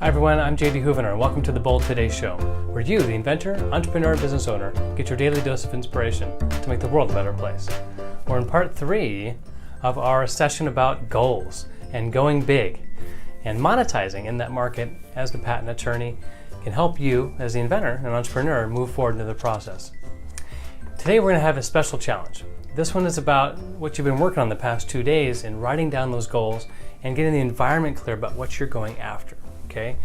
Hi everyone, I'm JD Hoovener and welcome to the Bold Today Show, where you, the inventor, entrepreneur, business owner, get your daily dose of inspiration to make the world a better place. We're in part 3 of our session about goals and going big, and monetizing in that market as the patent attorney can help you as the inventor and entrepreneur move forward into the process. Today we're going to have a special challenge. This one is about what you've been working on the past 2 days in writing down those goals and getting the environment clear about what you're going after. Okay,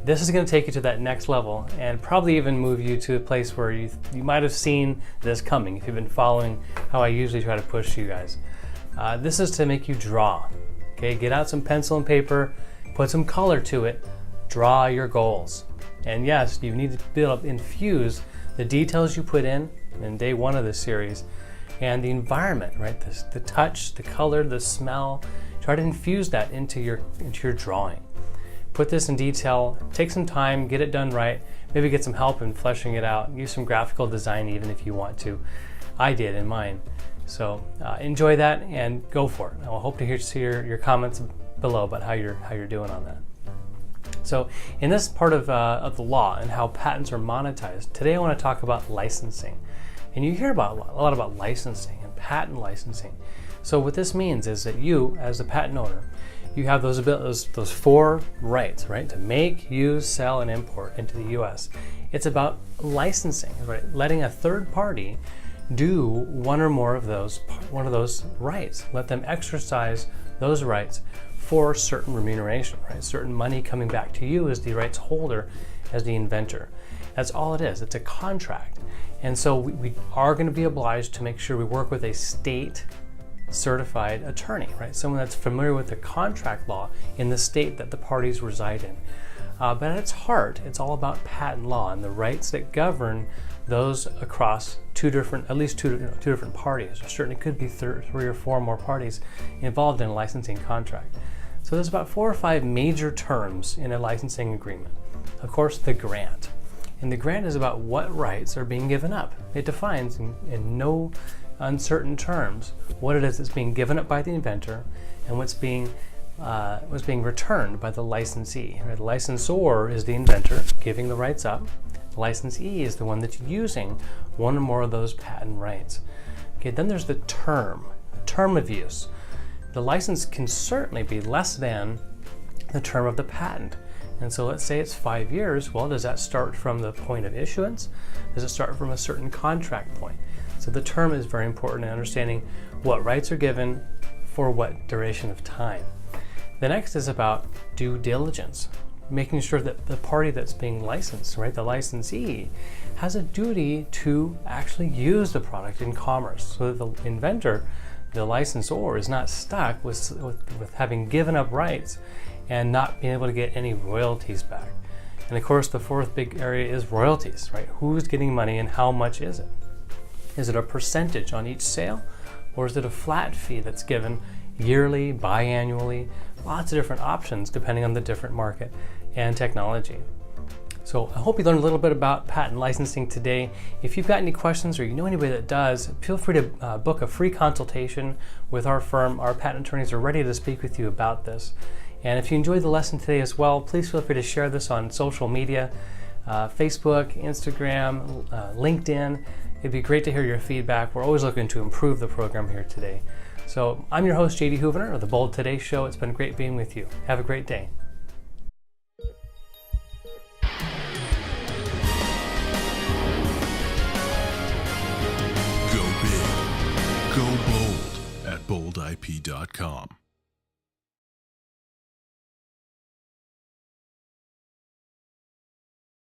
this is going to take you to that next level and probably even move you to a place where you might have seen this coming if you've been following how I usually try to push you guys. This is to make you draw. Okay, get out some pencil and paper, put some color to it, draw your goals. And yes, you need to infuse the details you put in day 1 of this series and the environment, right? The touch, the color, the smell. Try to infuse that into your drawing. Put this in detail, take some time, get it done right, maybe get some help in fleshing it out, use some graphical design even if you want to. I did in mine. So enjoy that and go for it. I hope to see your comments below about how you're doing on that. So in this part of the law and how patents are monetized, today I want to talk about licensing. And you hear a lot about licensing and patent licensing. So what this means is that you, as a patent owner, you have those 4 rights, right? To make, use, sell, and import into the U.S. It's about licensing, right? Letting a third party do one of those rights. Let them exercise those rights for certain remuneration, right? Certain money coming back to you as the rights holder, as the inventor. That's all it is. It's a contract. And so we are going to be obliged to make sure we work with a state certified attorney, right? Someone that's familiar with the contract law in the state that the parties reside in. But at its heart, it's all about patent law and the rights that govern those across at least two different parties. Or certainly could be 3 or 4 more parties involved in a licensing contract. So there's about 4 or 5 major terms in a licensing agreement. Of course, the grant. And the grant is about what rights are being given up. It defines in no uncertain terms what it is that's being given up by the inventor and what's being returned by the licensee. Right? The licensor is the inventor giving the rights up. The licensee is the one that's using one or more of those patent rights. Okay, then there's the term of use. The license can certainly be less than the term of the patent. And so let's say it's 5 years. Well, does that start from the point of issuance? Does it start from a certain contract point? So the term is very important in understanding what rights are given for what duration of time. The next is about due diligence, making sure that the party that's being licensed, right, the licensee, has a duty to actually use the product in commerce so that the inventor, the licensor, is not stuck with having given up rights and not being able to get any royalties back. And of course, the 4th big area is royalties, right? Who's getting money and how much is it? Is it a percentage on each sale, or is it a flat fee that's given yearly, biannually? Lots of different options depending on the different market and technology. So I hope you learned a little bit about patent licensing today. If you've got any questions or you know anybody that does, feel free to book a free consultation with our firm. Our patent attorneys are ready to speak with you about this. And if you enjoyed the lesson today as well, please feel free to share this on social media, Facebook, Instagram, LinkedIn. It'd be great to hear your feedback. We're always looking to improve the program here today. So I'm your host, JD Hoovener of the Bold Today Show. It's been great being with you. Have a great day. Go big, go bold at boldip.com.